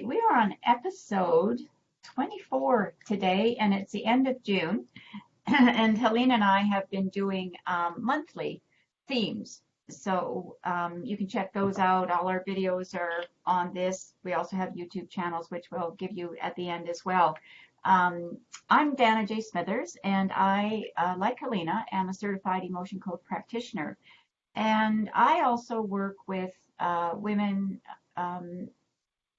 We are on episode 24 today, and it's the end of June. And Helene and I have been doing monthly themes. So you can check those out. All our videos are on this. We also have YouTube channels, which we'll give you at the end as well. I'm Dana J. Smithers, and I, like Helena, am a certified emotion code practitioner. And I also work with women.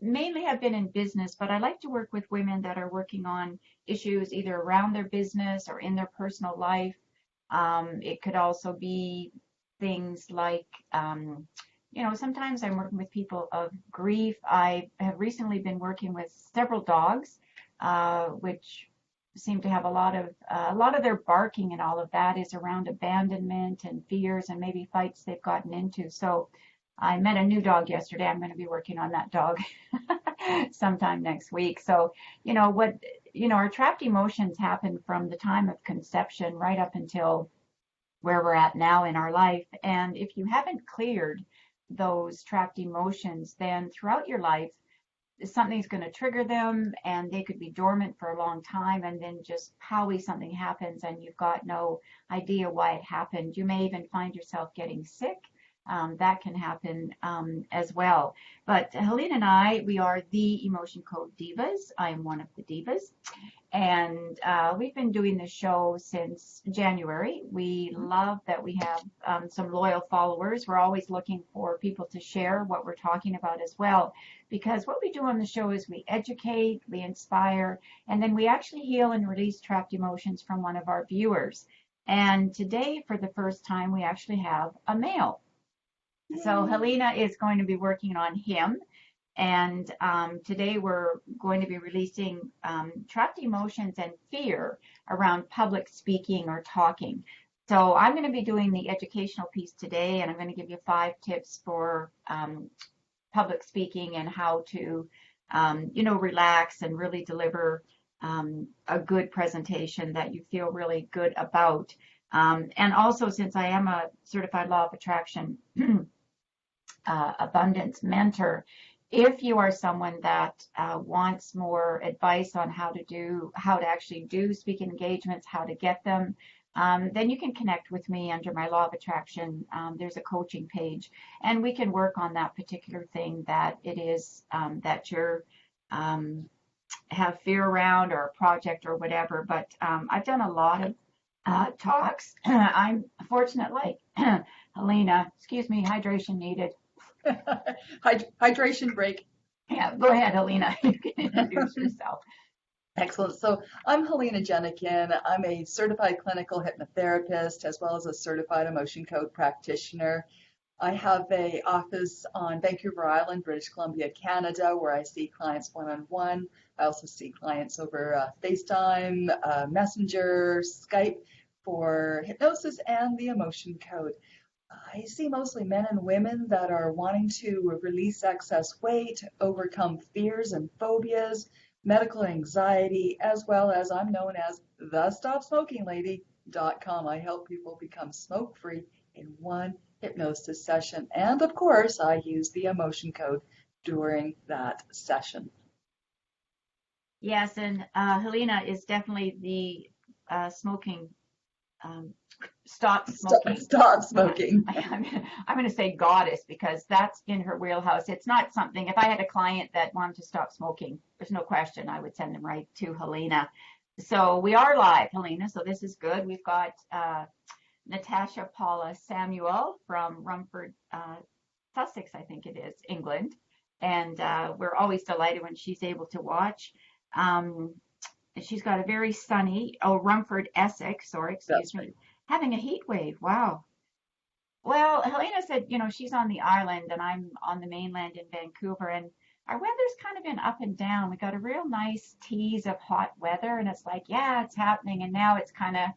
Mainly have been in business, but I like to work with women that are working on issues either around their business or in their personal life. It could also be things like, sometimes I'm working with people of grief. I have recently been working with several dogs, which seem to have a lot of their barking and all of that is around abandonment and fears and maybe fights they've gotten into. So I met a new dog yesterday. I'm going to be working on that dog sometime next week. So, our trapped emotions happen from the time of conception right up until where we're at now in our life. And if you haven't cleared those trapped emotions, then throughout your life, something's going to trigger them and they could be dormant for a long time, and then just powie, something happens and you've got no idea why it happened. You may even find yourself getting sick. That can happen as well. But Helene and I, we are the Emotion Code Divas. I am one of the Divas. And we've been doing this show since January. We love that we have some loyal followers. We're always looking for people to share what we're talking about as well. Because what we do on the show is we educate, we inspire, and then we actually heal and release trapped emotions from one of our viewers. And today, for the first time, we actually have a male. So Helena is going to be working on him. And today we're going to be releasing trapped emotions and fear around public speaking or talking. So I'm going to be doing the educational piece today, and I'm going to give you 5 tips for public speaking and how to, relax and really deliver a good presentation that you feel really good about. And also, since I am a certified law of attraction abundance mentor, if you are someone that wants more advice on how to actually do speaking engagements, how to get them, then you can connect with me under my law of attraction. There's a coaching page, and we can work on that particular thing that it is that you're have fear around, or a project or whatever. But I've done a lot of talks. I'm fortunate, like Helena, excuse me, hydration needed. Hydration break. Yeah, go ahead, Helena. You can introduce yourself. Excellent. So I'm Helena Jenikin. I'm a certified clinical hypnotherapist as well as a certified emotion code practitioner. I have an office on Vancouver Island, British Columbia, Canada, where I see clients one-on-one. I also see clients over FaceTime, Messenger, Skype for hypnosis and the emotion code. I see mostly men and women that are wanting to release excess weight, overcome fears and phobias, medical anxiety, as well as I'm known as the StopSmokingLady.com. I help people become smoke-free in one hypnosis session. And of course, I use the emotion code during that session. Yes, and Helena is definitely the smoking. Stop smoking. Stop smoking. I'm going to say goddess, because that's in her wheelhouse. It's not something, if I had a client that wanted to stop smoking, there's no question I would send them right to Helena. So we are live, Helena, so this is good. We've got Natasha Paula Samuel from Rumford, Sussex, I think it is, England. And we're always delighted when she's able to watch. She's got a very sunny, Rumford, Essex, sorry, excuse me, having a heat wave. Wow. Well, Helena said, she's on the island and I'm on the mainland in Vancouver, and our weather's kind of been up and down. We got a real nice tease of hot weather, and it's like, yeah, it's happening. And now it's kind of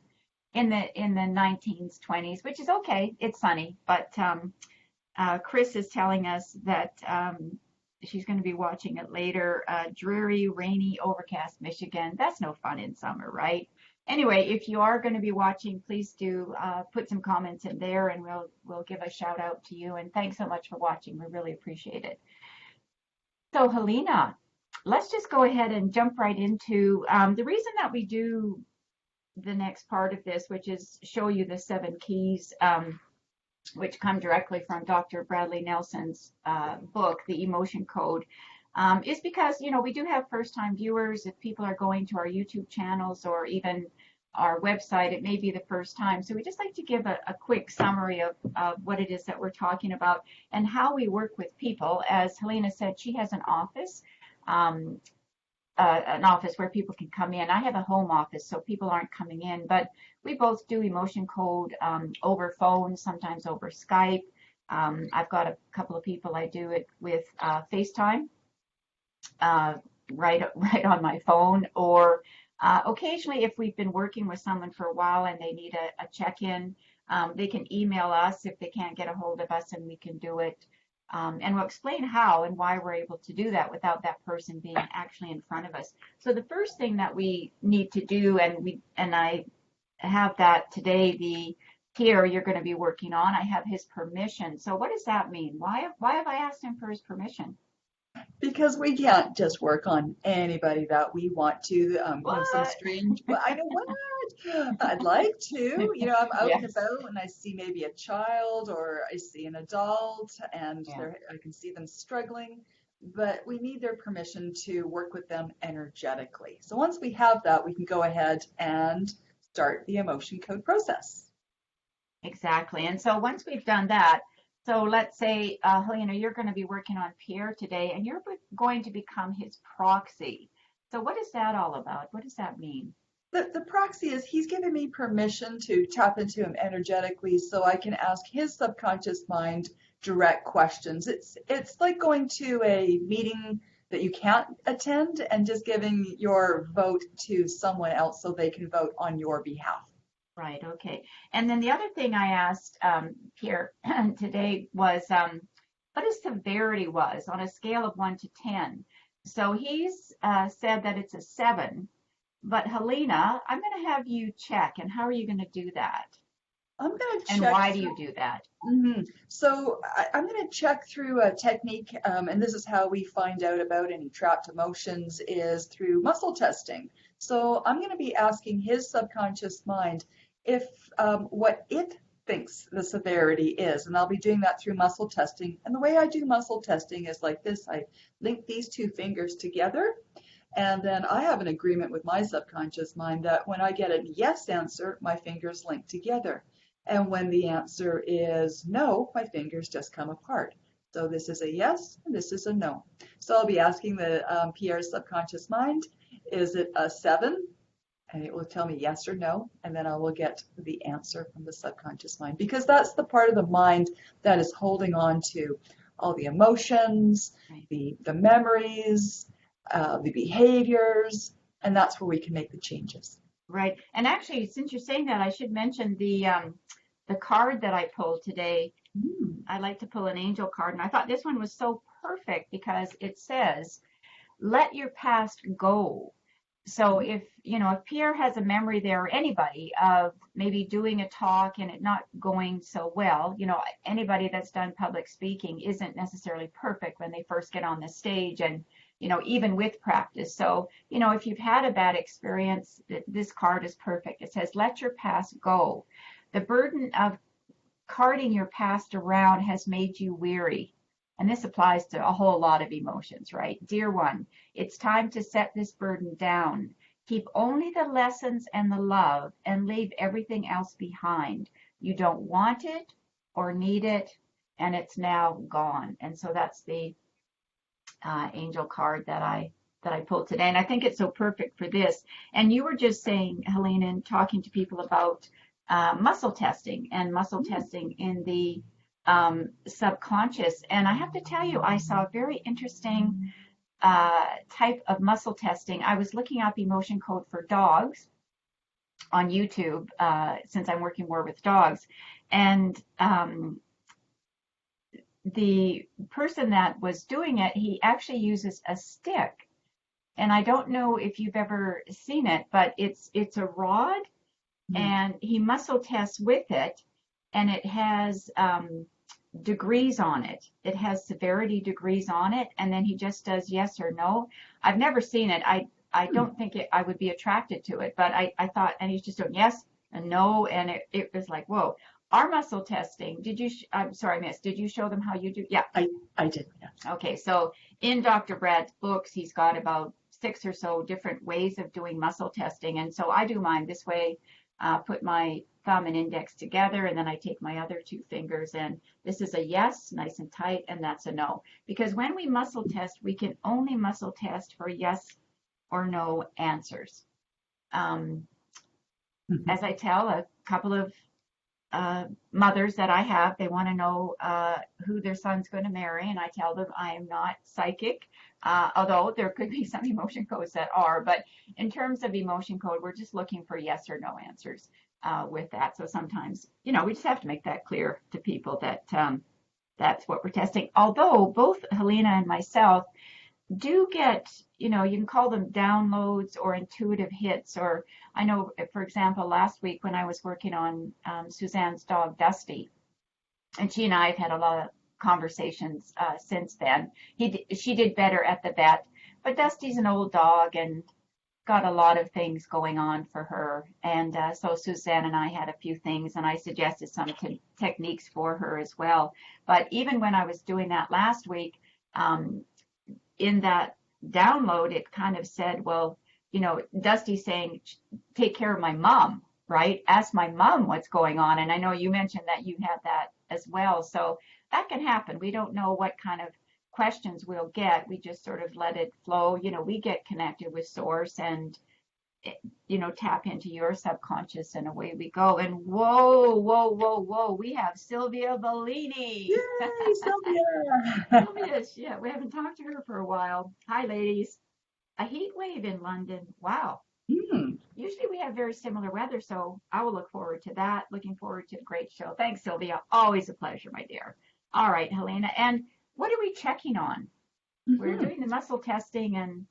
in the 19s, 20s, which is okay. It's sunny. But Chris is telling us that she's going to be watching it later. Dreary, rainy, overcast Michigan. That's no fun in summer, right? Anyway, if you are going to be watching, please do put some comments in there, and we'll give a shout out to you. And thanks so much for watching. We really appreciate it. So, Helena, let's just go ahead and jump right into the reason that we do the next part of this, which is show you the 7 keys, which come directly from Dr. Bradley Nelson's book, The Emotion Code, is because, we do have first-time viewers. If people are going to our YouTube channels or even our website, it may be the first time. So we just like to give a quick summary of what it is that we're talking about and how we work with people. As Helena said, she has um, an office where people can come in. I have a home office, so people aren't coming in, but we both do emotion code over phone, sometimes over Skype. I've got a couple of people I do it with FaceTime, uh, right on my phone, or occasionally if we've been working with someone for a while and they need a check-in, they can email us if they can't get a hold of us, and we can do it. And we'll explain how and why we're able to do that without that person being actually in front of us. So the first thing that we need to do, and I have that today, the peer you're going to be working on, I have his permission. So what does that mean? Why have I asked him for his permission? Because we can't just work on anybody that we want to. Some What? strange, well, I know what. I'd like to. I'm out and Yes. about and I see maybe a child or I see an adult and Yeah. I can see them struggling, but we need their permission to work with them energetically. So once we have that, we can go ahead and start the emotion code process. Exactly. And so once we've done that, so let's say, Helena, you're going to be working on Pierre today, and you're going to become his proxy. So what is that all about? What does that mean? The proxy is he's given me permission to tap into him energetically so I can ask his subconscious mind direct questions. It's like going to a meeting that you can't attend and just giving your vote to someone else so they can vote on your behalf. Right. Okay. And then the other thing I asked Pierre today was what his severity was on a scale of 1 to 10. So he's said that it's a 7. But Helena, I'm going to have you check. And how are you going to do that? I'm going to And check why do through. you do that? So I'm going to check through a technique, and this is how we find out about any trapped emotions is through muscle testing. So I'm going to be asking his subconscious mind if what it thinks the severity is, and I'll be doing that through muscle testing. And the way I do muscle testing is like this: I link these two fingers together, and then I have an agreement with my subconscious mind that when I get a yes answer, my fingers link together. And when the answer is no, my fingers just come apart. So this is a yes, and this is a no. So I'll be asking the Pierre's subconscious mind, is it a 7? And it will tell me yes or no, and then I will get the answer from the subconscious mind, because that's the part of the mind that is holding on to all the emotions, Right. the memories, the behaviors, and that's where we can make the changes. Right. And actually, since you're saying that, I should mention the card that I pulled today. Mm. I like to pull an angel card, and I thought this one was so perfect because it says, "Let your past go." So if Pierre has a memory there, or anybody, of maybe doing a talk and it not going so well, anybody that's done public speaking isn't necessarily perfect when they first get on the stage, and even with practice. So if you've had a bad experience, this card is perfect. It says, "Let your past go. The burden of carting your past around has made you weary." And this applies to a whole lot of emotions, right? Dear one, it's time to set this burden down. Keep only the lessons and the love and leave everything else behind. You don't want it or need it, and it's now gone. And so that's the angel card that I pulled today, and I think it's so perfect for this. And you were just saying, Helena, and talking to people about muscle testing and muscle testing in the subconscious. And I have to tell you, I saw a very interesting type of muscle testing. I was looking up emotion code for dogs on YouTube, since I'm working more with dogs, and the person that was doing it, he actually uses a stick. And I don't know if you've ever seen it, but it's a rod, Mm. and he muscle tests with it, and it has degrees on it. It has severity degrees on it, and then he just does yes or no. I've never seen it. I Hmm. don't think I would be attracted to it, but I thought, and he's just doing yes and no, and it was like, whoa. Our muscle testing, I'm sorry, miss, did you show them how you do? Yeah. I I did, yeah. Okay, so in Dr. Brad's books, he's got about 6 or so different ways of doing muscle testing. And so I do mine this way, put my thumb and index together, and then I take my other 2 fingers, and this is a yes, nice and tight, and that's a no. Because when we muscle test, we can only muscle test for yes or no answers. Um, Mhm. as I tell a couple of mothers that I have, they want to know who their son's going to marry, and I tell them I am not psychic, although there could be some emotion codes that are. But in terms of emotion code, we're just looking for yes or no answers with that. So sometimes, we just have to make that clear to people that that's what we're testing. Although both Helena and myself do get, you can call them downloads or intuitive hits. Or I know, for example, last week when I was working on Suzanne's dog, Dusty, and she and I have had a lot of conversations since then. She did better at the vet, but Dusty's an old dog and got a lot of things going on for her. And so Suzanne and I had a few things, and I suggested some techniques for her as well. But even when I was doing that last week, um, in that download, it kind of said, well, Dusty saying, take care of my mom, right? Ask my mom what's going on. And I know you mentioned that you had that as well. So that can happen. We don't know what kind of questions we'll get. We just sort of let it flow. We get connected with source and, tap into your subconscious and away we go. And whoa, whoa, whoa, whoa, we have Sylvia Bellini. Yay, Sylvia! Sylvia, yeah, we haven't talked to her for a while. Hi, ladies. A heat wave in London. Wow. Hmm. Usually we have very similar weather, so I will look forward to that. Looking forward to a great show. Thanks, Sylvia. Always a pleasure, my dear. All right, Helena. And what are we checking on? We're Hmm. doing the muscle testing, and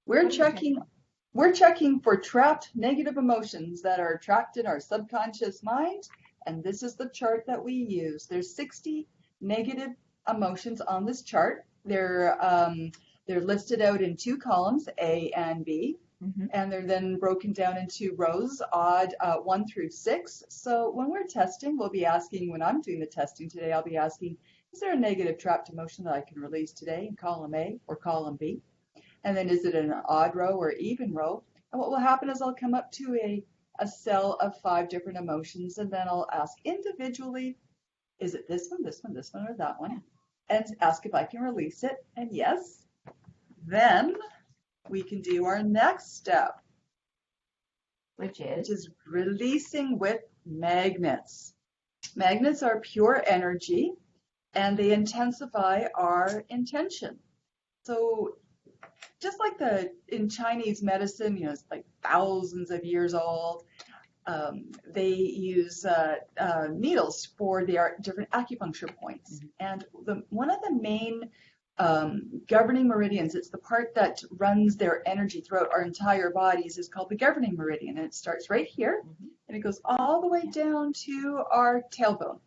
We're what are we checking checking on? we're checking for trapped negative emotions that are trapped in our subconscious mind, and this is the chart that we use. There's 60 negative emotions on this chart. They're listed out in 2 columns, A and B, Hmm. and they're then broken down into rows, odd 1 through 6. So when we're testing, we'll be asking, when I'm doing the testing today, I'll be asking, is there a negative trapped emotion that I can release today in column A or column B? And then is it an odd row or even row? And what will happen is I'll come up to a cell of 5 different emotions, and then I'll ask individually, is it this one, or that Yeah, one? And ask if I can release it. And yes, then we can do our next step, which which is, is releasing with magnets. Magnets are pure energy, and they intensify our intention. So just like in Chinese medicine, it's like thousands of years old. They use needles for their different acupuncture points, and one of the main governing meridians, it's the part that runs their energy throughout our entire bodies, is called the governing meridian, and it starts right here, mhm, and it goes all the way yeah, down to our tailbone.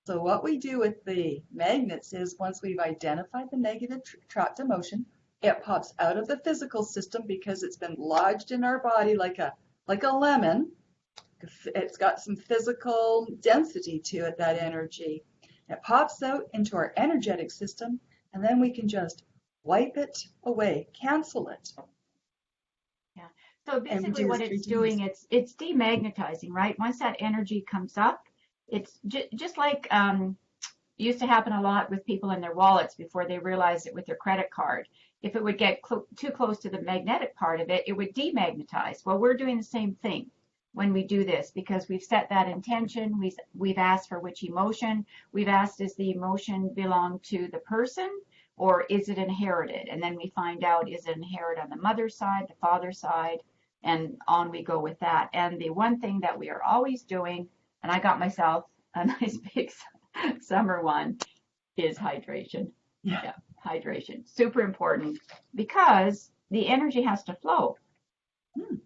So what we do with the magnets is once we've identified the negative trapped emotion, it pops out of the physical system because it's been lodged in our body like a lemon. It's got some physical density to it, that energy. It pops out into our energetic system, and then we can just wipe it away, cancel it, yeah. So and we basically, do what this three it's times. doing, it's demagnetizing, right? Once that energy comes up, it's just like used to happen a lot with people in their wallets before they realized it with their credit card. If it would get too close to the magnetic part of it, it would demagnetize. Well, we're doing the same thing when we do this because we've set that intention. We've asked for which emotion. We've asked, does the emotion belong to the person or is it inherited? And then we find out, is it inherited on the mother's side, the father's side, and on we go with that. And the one thing that we are always doing, and I got myself a nice big summer one, is hydration. Yeah. Yeah, hydration. Super important because the energy has to flow. Hmm.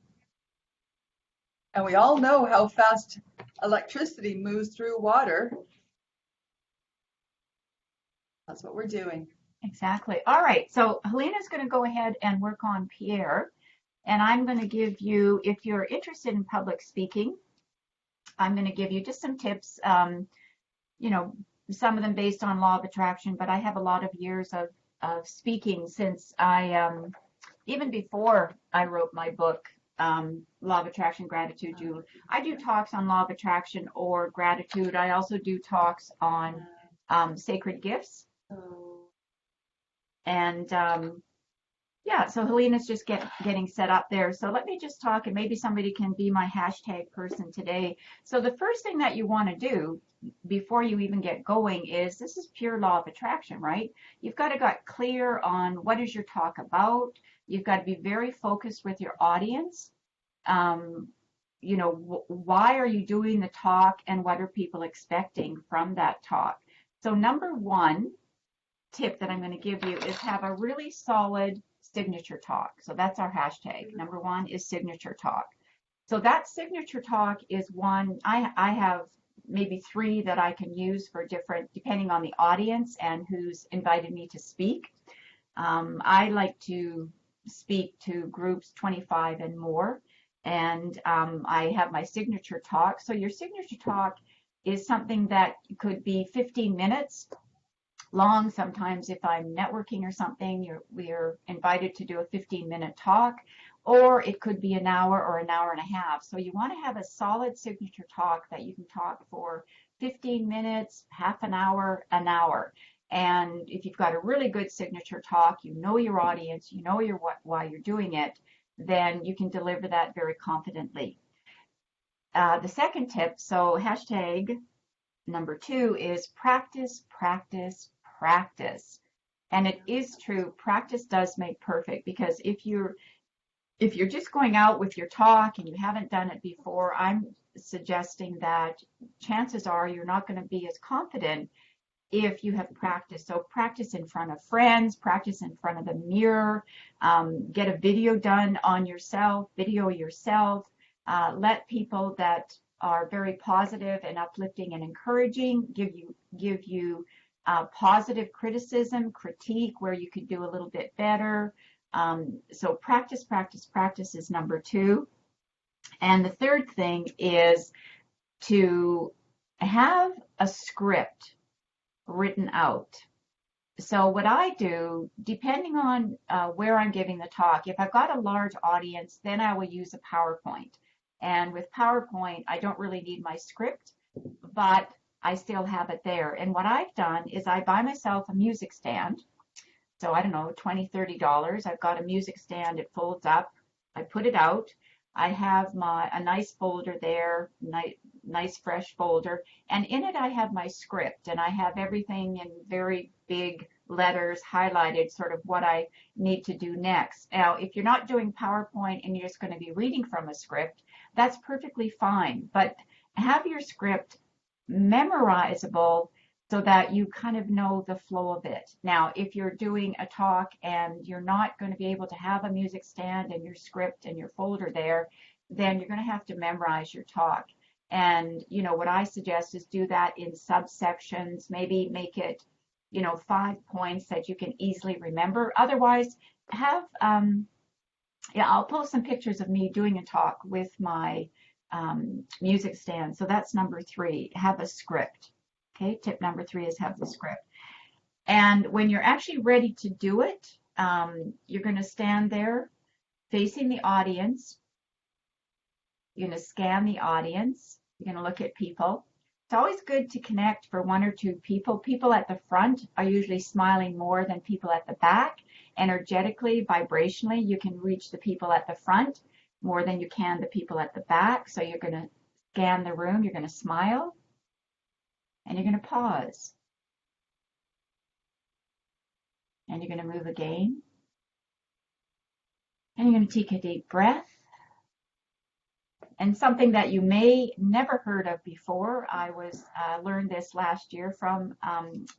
And we all know how fast electricity moves through water. That's what we're doing. Exactly. All right. So Helena's going to go ahead and work on Pierre. And I'm going to give you, if you're interested in public speaking, I'm going to give you just some tips, you know, some of them based on law of attraction, but I have a lot of years of speaking since even before I wrote my book, Law of Attraction, Gratitude. I do talks on law of attraction or gratitude. I also do talks on sacred gifts. And yeah, so Helena's just getting set up there. So let me just talk, and maybe somebody can be my hashtag person today. So the first thing that you want to do before you even get going is, this is pure law of attraction, right? You've got to get clear on what is your talk about. You've got to be very focused with your audience. You know, why are you doing the talk, and what are people expecting from that talk? So number one tip that I'm going to give you is have a really solid signature talk. So that's our hashtag. Number one is signature talk. So that signature talk is one, I have maybe three that I can use for different, depending on the audience and who's invited me to speak. I like to speak to groups 25 and more, and I have my signature talk. So your signature talk is something that could be 15 minutes long. Sometimes if I'm networking or something, we're invited to do a 15-minute talk, or it could be an hour or an hour and a half. So you want to have a solid signature talk that you can talk for 15 minutes, half an hour, an hour. And if you've got a really good signature talk, you know your audience, you know why you're doing it, then you can deliver that very confidently. The second tip, so hashtag number two, is practice, practice, practice. And it is true, practice does make perfect, because if you're just going out with your talk and you haven't done it before, I'm suggesting that chances are you're not going to be as confident if you have practiced. So practice in front of friends, practice in front of the mirror, get a video done on yourself, video yourself, let people that are very positive and uplifting and encouraging give you positive criticism, critique where you could do a little bit better. So practice, practice, practice is number two. And the third thing is to have a script written out. So what I do, depending on where I'm giving the talk, if I've got a large audience, then I will use a PowerPoint. And with PowerPoint, I don't really need my script, but I still have it there. And what I've done is I buy myself a music stand. So I don't know, $20, $30. I've got a music stand, it folds up, I put it out. I have a nice folder there, nice fresh folder, and in it I have my script, and I have everything in very big letters highlighted, sort of what I need to do next. Now, if you're not doing PowerPoint and you're just going to be reading from a script, that's perfectly fine, but have your script memorizable so that you kind of know the flow of it. Now, if you're doing a talk and you're not going to be able to have a music stand and your script and your folder there, then you're going to have to memorize your talk. And, you know, what I suggest is do that in subsections, maybe make it, you know, 5 points that you can easily remember. Otherwise, have, yeah, I'll post some pictures of me doing a talk with my music stand. So that's number three, have a script. Okay, tip number three is have the script. And when you're actually ready to do it, you're going to stand there facing the audience. You're going to scan the audience. You're going to look at people. It's always good to connect for one or two people. People at the front are usually smiling more than people at the back. Energetically, vibrationally, you can reach the people at the front more than you can the people at the back. So you're going to scan the room. You're going to smile. And you're going to pause. And you're going to move again. And you're going to take a deep breath. And something that you may never heard of before, I learned this last year from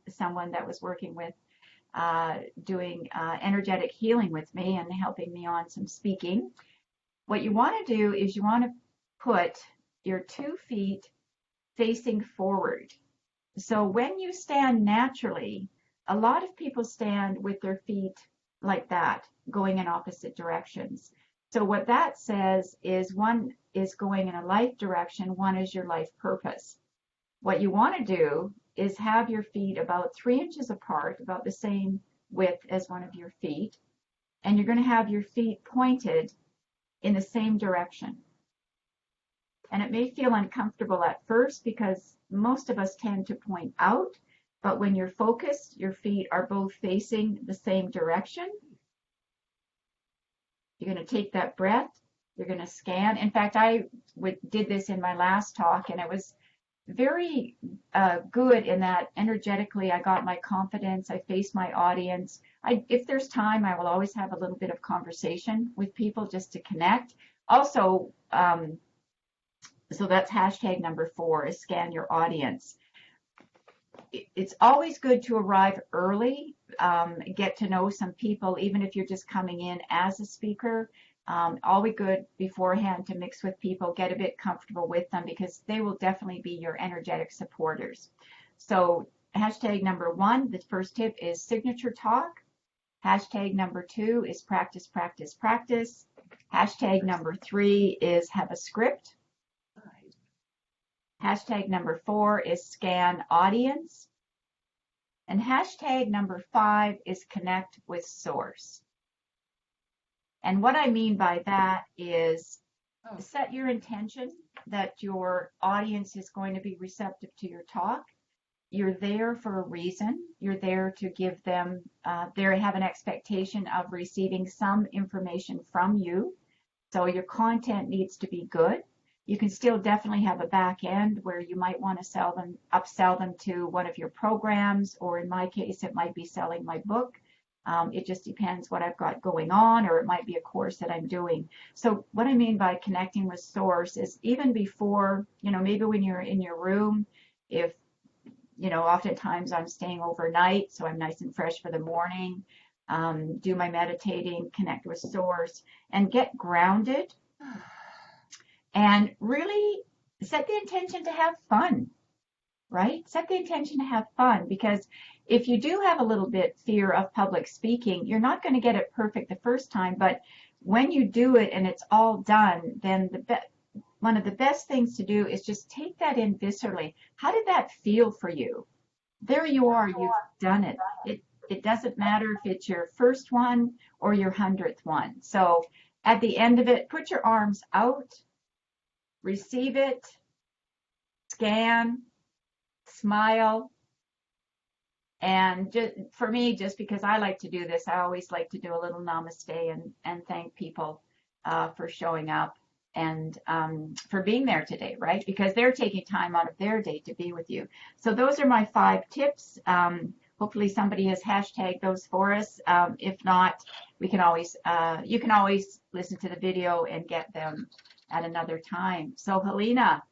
someone that was working with doing energetic healing with me and helping me on some speaking. What you want to do is you want to put your 2 feet facing forward. So when you stand naturally, A lot of people stand with their feet like that, going in opposite directions. So what that says is one is going in a life direction, one is your life purpose. What you want to do is have your feet about 3 inches apart, about the same width as one of your feet, and you're going to have your feet pointed in the same direction. And it may feel uncomfortable at first because most of us tend to point out, but when you're focused, your feet are both facing the same direction. You're going to take that breath, you're going to scan. In fact, I did this in my last talk, and it was very good in that energetically I got my confidence, I faced my audience. If there's time, I will always have a little bit of conversation with people just to connect. Also, so that's hashtag number 4 is scan your audience. It's always good to arrive early, get to know some people, even if you're just coming in as a speaker. Always good beforehand to mix with people, get a bit comfortable with them because they will definitely be your energetic supporters. So hashtag number 1, the first tip is signature talk. Hashtag number 2 is practice, practice, practice. Hashtag number 3 is have a script. Hashtag number 4 is scan audience. And hashtag number 5 is connect with source. And what I mean by that is set your intention that your audience is going to be receptive to your talk. You're there for a reason. You're there to give them, they have an expectation of receiving some information from you. So your content needs to be good. You can still definitely have a back end where you might want to upsell them to one of your programs, or in my case, it might be selling my book. It just depends what I've got going on, or it might be a course that I'm doing. So what I mean by connecting with source is even before, maybe when you're in your room, if, oftentimes I'm staying overnight, so I'm nice and fresh for the morning, do my meditating, connect with source, and get grounded. And really set the intention to have fun, right? Set the intention to have fun, because if you do have a little bit fear of public speaking, you're not going to get it perfect the first time, but when you do it and it's all done, then one of the best things to do is just take that in viscerally. How did that feel for you? There you are, you've done it. It doesn't matter if it's your first one or your 100th one. So at the end of it, put your arms out, receive it, scan, smile. And just, for me, just because I like to do this, I always like to do a little namaste and thank people for showing up and for being there today, right? Because they're taking time out of their day to be with you. So those are my 5 tips. Hopefully somebody has hashtagged those for us. If not, we can always, you can always listen to the video and get them at another time. So Helena,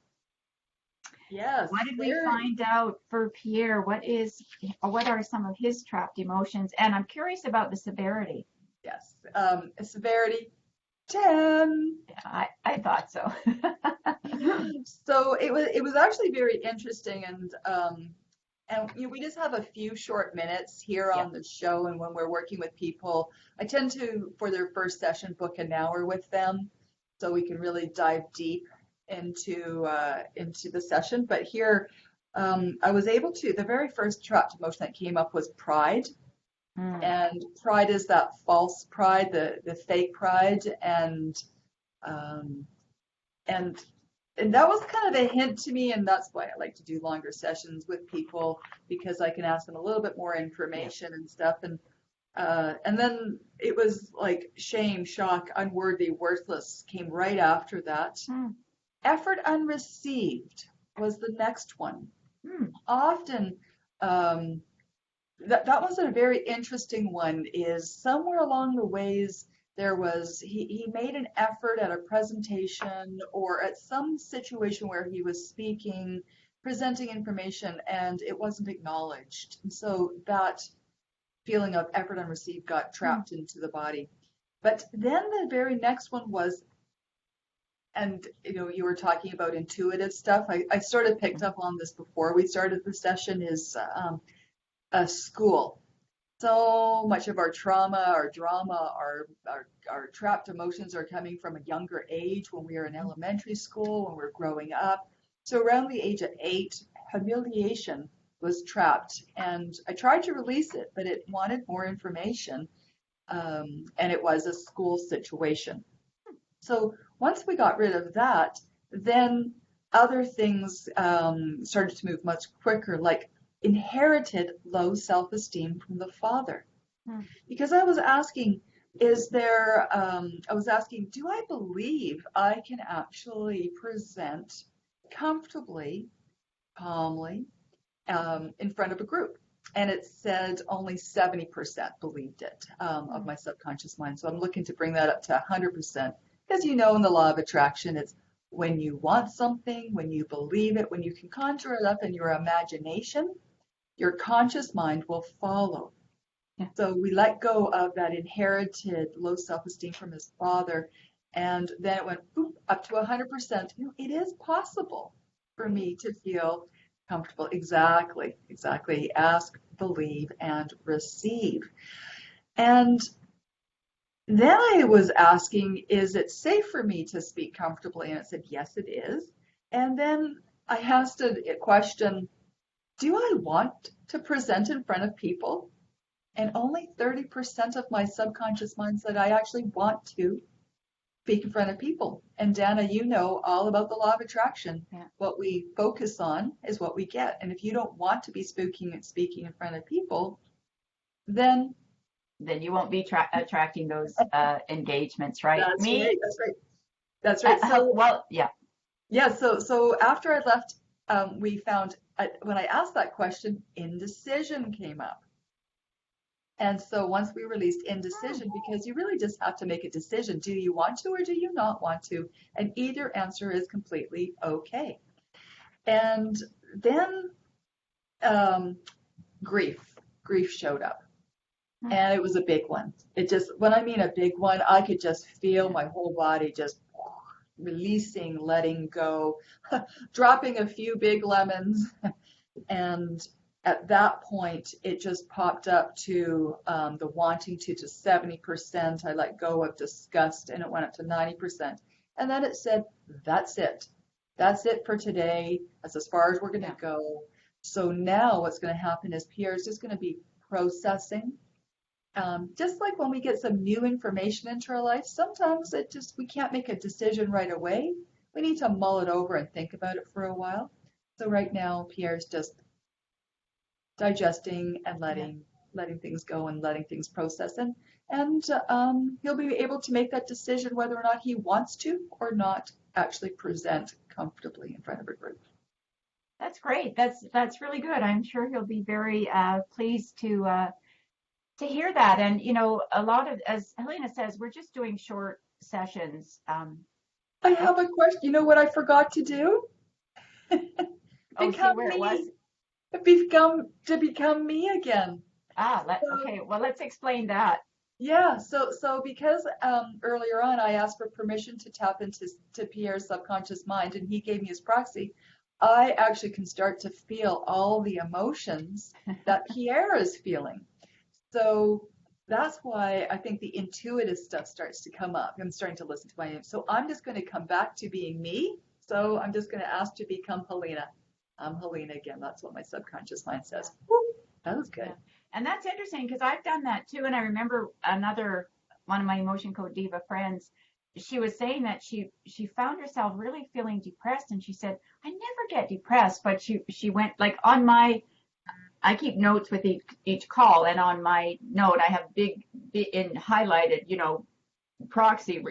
Yes. what did we find out for Pierre? What are some of his trapped emotions? And I'm curious about the severity. Yes. Severity 10. Yeah, I thought so. So it was actually very interesting, and we just have a few short minutes here on the show, and when we're working with people, I tend to, for their first session, book an hour with them so we can really dive deep into the session. But here, I was able to, the very first trapped emotion that came up was pride. And pride is that false pride, the fake pride, and that was kind of a hint to me, and that's why I like to do longer sessions with people, because I can ask them a little bit more information and stuff. And then it was like shame, shock, unworthy, worthless came right after that. Effort unreceived was the next one. Often, that was a very interesting one, is somewhere along the ways there was, he made an effort at a presentation or at some situation where he was speaking, presenting information, and it wasn't acknowledged. And so that feeling of effort unreceived got trapped into the body. But then the very next one was, and you were talking about intuitive stuff. I sort of picked up on this before we started the session, is a school. So much of our trauma, our drama, our trapped emotions are coming from a younger age when we are in elementary school, when we're growing up. So around the age of 8, humiliation was trapped. And I tried to release it, but it wanted more information. And it was a school situation. So once we got rid of that, then other things started to move much quicker, like inherited low self-esteem from the father. Hmm. Because I was asking, I was asking, do I believe I can actually present comfortably, calmly, in front of a group? And it said only 70% believed it of Hmm. my subconscious mind. So I'm looking to bring that up to 100%. Because you know, in the law of attraction, it's when you want something, when you believe it, when you can conjure it up in your imagination, your conscious mind will follow. Yeah. So we let go of that inherited low self-esteem from his father, and then it went boop, up to 100%. You know, it is possible for Right. me to feel comfortable. Exactly, exactly. Ask, believe, and receive. And then I was asking, is it safe for me to speak comfortably? And it said, yes, it is. And then I asked a question, do I want to present in front of people? And only 30% of my subconscious mind said I actually want to speak in front of people. And Dana, you know all about the law of attraction. Yeah. What we focus on is what we get. And if you don't want to be speaking in front of people, then Then you won't be attracting those engagements, right? that's right. Me, That's right. That's right. So well, yeah. yeah. So after I left, we found when I asked that question, indecision came up. And so once we released Oh, indecision, because you really just have to make a decision. Do you want to or do you not want to? And either answer is completely okay. And then um, grief, grief showed up. hmm. And it was a big one. It just, when I mean a big one, I could just feel Yeah. my whole body just releasing, letting go, dropping a few big lemons. And at that point, it just popped up to the wanting to 70%. I let go of disgust and it went up to 90%. And then it said, that's it. That's it for today. That's as far as we're going to Yeah. go. So now what's going to happen is Pierre's just going to be processing. Just like when we get some new information into our life, sometimes we can't make a decision right away. We need to mull it over and think about it for a while. So right now, Pierre's just digesting and Yeah. letting things go and letting things process and he'll be able to make that decision whether or not he wants to or not actually present comfortably in front of a group. That's great. That's really good. I'm sure he'll be very pleased to hear that. And you know, a lot of, as Helena says, we're just doing short sessions. I I have a question. You know what I forgot to do? oh, see Become where it was. me. Become me again. So Okay. Well, let's explain that. yeah, so because earlier on I asked for permission to tap into Pierre's subconscious mind and he gave me his proxy, I actually can start to feel all the emotions that Pierre is feeling. So that's why I think the intuitive stuff starts to come up. I'm starting to listen to my, so I'm just going to come back to being me. So I'm just going to ask to become Helena. I'm Helena again. That's what my subconscious mind Yeah. says. Woo, that was good. Yeah. And that's interesting because I've done that too. And I remember another one of my emotion code diva friends, she was saying that she found herself really feeling depressed and she said, I never get depressed, but she went like on my I keep notes with each call and on my note I have big in highlighted, proxy,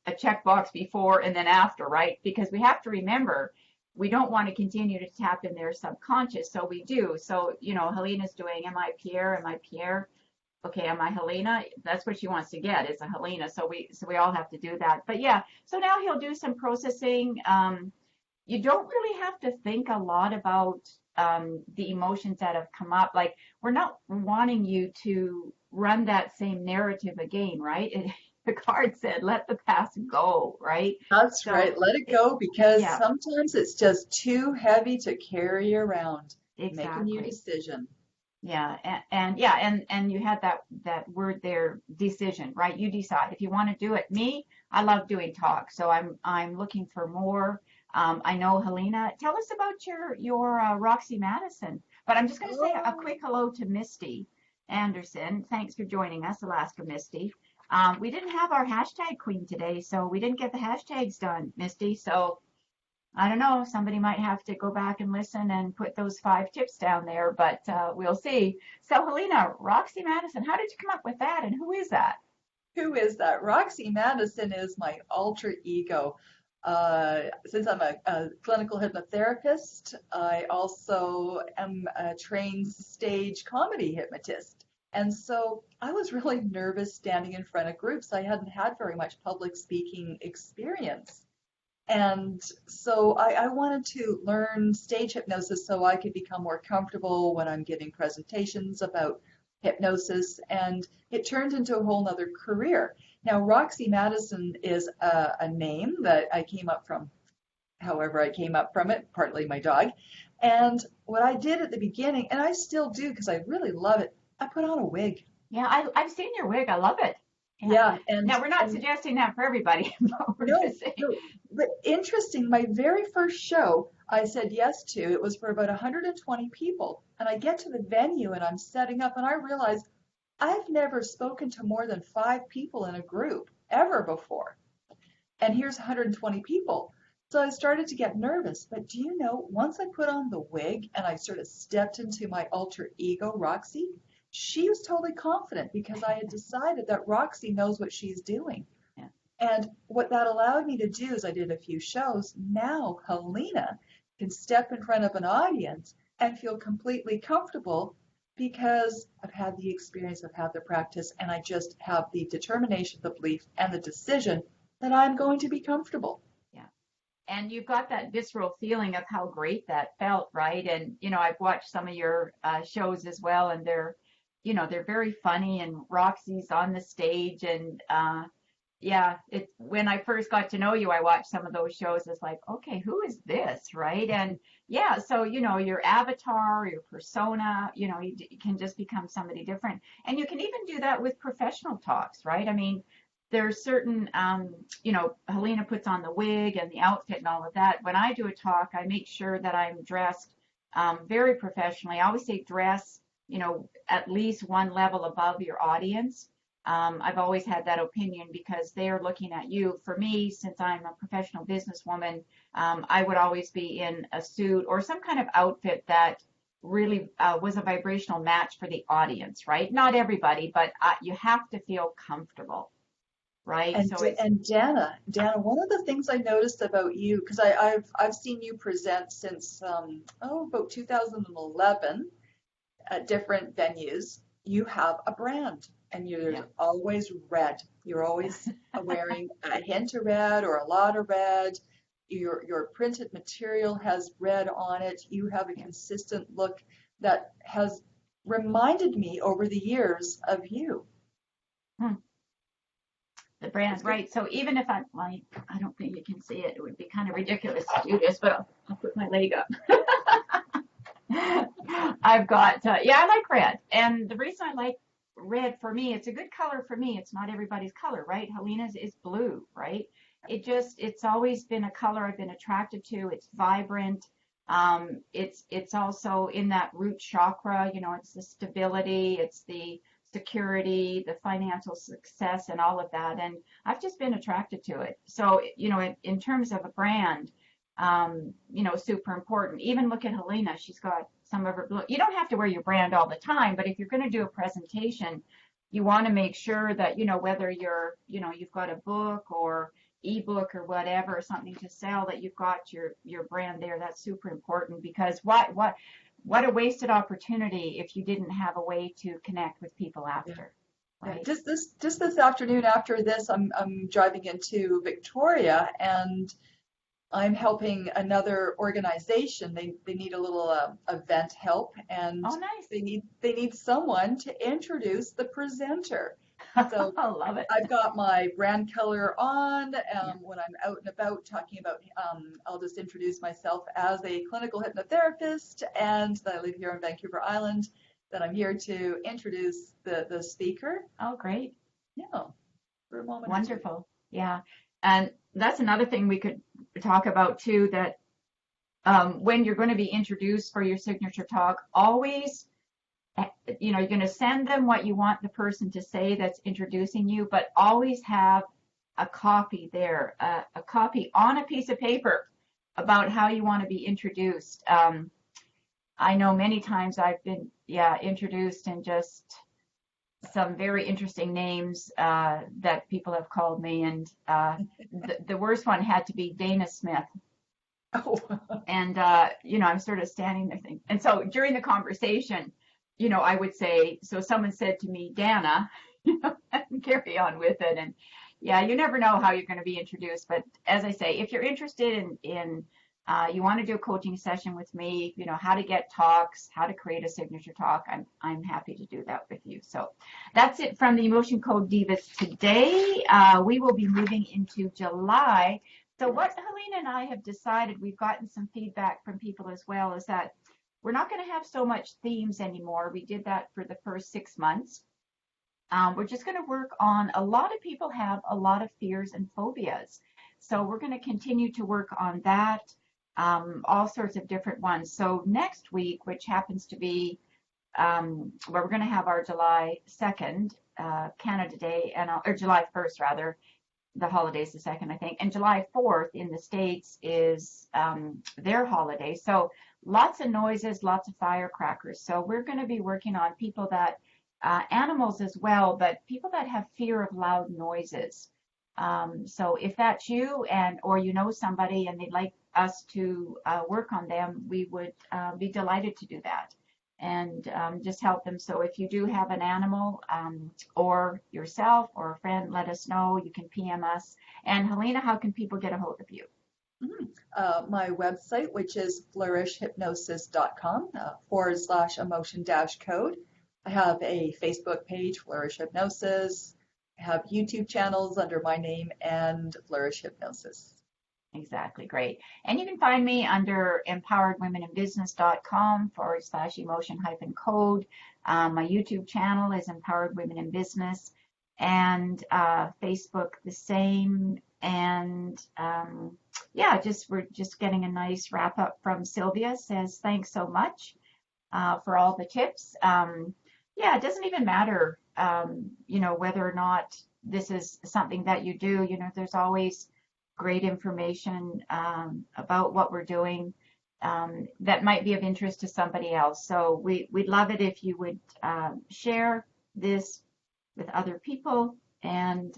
a checkbox before and then after, right? Because we have to remember we don't want to continue to tap in their subconscious. So we do. So, Helena's doing, am I Pierre? Am I Pierre? Okay, am I Helena? That's what she wants to get is a Helena. So we all have to do that. But yeah, so now he'll do some processing. You don't really have to think a lot about the emotions that have come up. Like we're not wanting you to run that same narrative again, right? The card said, let the past go, right? That's So, right. Let it go because yeah, sometimes it's just too heavy to carry around. Make a new exactly. decision. Yeah, and yeah, and you had that word there, decision, right? You decide if you want to do it. Me, I love doing talk, so I'm looking for more. I know Helena. Tell us about your Roxy Madison. But I'm just going to say a Oh, quick hello to Misty Anderson. Thanks for joining us, Alaska Misty. We didn't have our hashtag queen today, so we didn't get the hashtags done, Misty. So I don't know, somebody might have to go back and listen and put those 5 tips down there, but we'll see. So, Helena, Roxy Madison, how did you come up with that and who is that? who is that? Roxy Madison is my alter ego. Since I'm a clinical hypnotherapist, I also am a trained stage comedy hypnotist. And so I was really nervous standing in front of groups. I hadn't had very much public speaking experience. And so I wanted to learn stage hypnosis so I could become more comfortable when I'm giving presentations about hypnosis. And it turned into a whole nother career. Now, Roxy Madison is a name that I came up from, however, I came up from it, partly my dog. And what I did at the beginning, and I still do because I really love it, I put on a wig. Yeah, I've seen your wig. I love it. Yeah. Yeah, Now, we're not and suggesting that for everybody, but we're no, just saying, no. But interesting, my very first show I said yes to, it was for about 120 people. And I get to the venue and I'm setting up and I realize I've never spoken to more than 5 people in a group ever before. And here's 120 people. So I started to get nervous. But do you know, once I put on the wig and I sort of stepped into my alter ego, Roxy, she was totally confident because I had decided that Roxy knows what she's doing. yeah. And what that allowed me to do is I did a few shows. Now Helena can step in front of an audience and feel completely comfortable because I've had the experience, I've had the practice, and I just have the determination, the belief, and the decision that I'm going to be comfortable. Yeah. And you've got that visceral feeling of how great that felt, right? And, I've watched some of your shows as well, and they're very funny, and Roxy's on the stage, and yeah, it when I first got to know you, I watched some of those shows. It's like, okay, who is this, right? And yeah, so your avatar, your persona, you can just become somebody different, and you can even do that with professional talks, right? I mean, there's certain, Helena puts on the wig and the outfit and all of that. When I do a talk, I make sure that I'm dressed very professionally. I always say dress, at least one level above your audience. I've always had that opinion because they are looking at you. For me, since I'm a professional businesswoman, I would always be in a suit or some kind of outfit that really was a vibrational match for the audience, right? Not everybody, but you have to feel comfortable, right? And So it's, and Dana, one of the things I noticed about you, because I've seen you present since about 2011 at different venues, you have a brand and there's yeah, always red. You're always wearing a hint of red or a lot of red. Your printed material has red on it. You have a yeah. consistent look that has reminded me over the years of you. Hmm. The brand, It's good. right? So even if well, I don't think you can see it. It would be kind of ridiculous to do this, but I'll put my leg up. I've got, yeah, I like red. And the reason I like red for me, it's a good color for me. It's not everybody's color, right? Helena's is blue, right? It's always been a color I've been attracted to. It's vibrant. It's also in that root chakra, it's the stability, it's the security, the financial success, and all of that. And I've just been attracted to it. So, in terms of a brand, super important. Even look at Helena. She's got some of her blue. You don't have to wear your brand all the time, but if you're going to do a presentation, you want to make sure that, whether you've got a book or ebook or whatever, or something to sell, that you've got your brand there. That's super important because what a wasted opportunity if you didn't have a way to connect with people Yeah. after, Yeah, right? just this afternoon after this, I'm driving into Victoria and I'm helping another organization. They need a little event help, and Oh, nice. they need someone to introduce the presenter. So I love it. I've got my brand color on Yeah. when I'm out and about talking about. I'll just introduce myself as a clinical hypnotherapist, and that I live here on Vancouver Island. that I'm here to introduce the speaker. Oh, great. Yeah, for a moment or two. Wonderful. Yeah. And that's another thing we could talk about too, that when you're going to be introduced for your signature talk, always, you're going to send them what you want the person to say that's introducing you, but always have a copy there, a copy on a piece of paper about how you want to be introduced. I know many times I've been, introduced in just some very interesting names that people have called me, and the worst one had to be Dana Smith. Oh, And I'm sort of standing there thinking, and so during the conversation, I would say, so someone said to me, Dana, and carry on with it. And yeah, you never know how you're going to be introduced. But as I say, if you're interested in you want to do a coaching session with me, how to get talks, how to create a signature talk, I'm happy to do that with you. So that's it from the Emotion Code Divas today. We will be moving into July. So what Helena and I have decided, we've gotten some feedback from people as well, is that we're not going to have so much themes anymore. We did that for the first 6 months. We're just going to work on, a lot of people have a lot of fears and phobias. So we're going to continue to work on that, all sorts of different ones. So next week, which happens to be where we're going to have our July 2nd, Canada Day, or July 1st rather, the holiday's the 2nd, I think, and July 4th in the States is their holiday. So lots of noises, lots of firecrackers. So we're going to be working on people that, animals as well, but people that have fear of loud noises. So if that's you, or somebody and they'd like us to work on them, we would be delighted to do that and just help them. So if you do have an animal or yourself or a friend, let us know. You can PM us. And Helena, how can people get a hold of you? My website, which is flourishhypnosis.com /emotion-code. I have a Facebook page, Flourish Hypnosis. I have YouTube channels under my name and Flourish Hypnosis. Exactly, great. And you can find me under empoweredwomeninbusiness.com /emotion-code. My YouTube channel is Empowered Women in Business, and Facebook the same. And we're just getting a nice wrap up from Sylvia. Says thanks so much for all the tips. It doesn't even matter, whether or not this is something that you do. There's always great information about what we're doing that might be of interest to somebody else. So we'd love it if you would share this with other people. And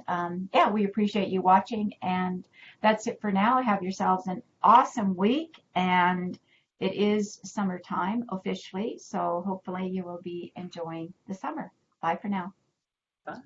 we appreciate you watching. And that's it for now. Have yourselves an awesome week. And it is summertime officially. So hopefully you will be enjoying the summer. Bye for now. Bye.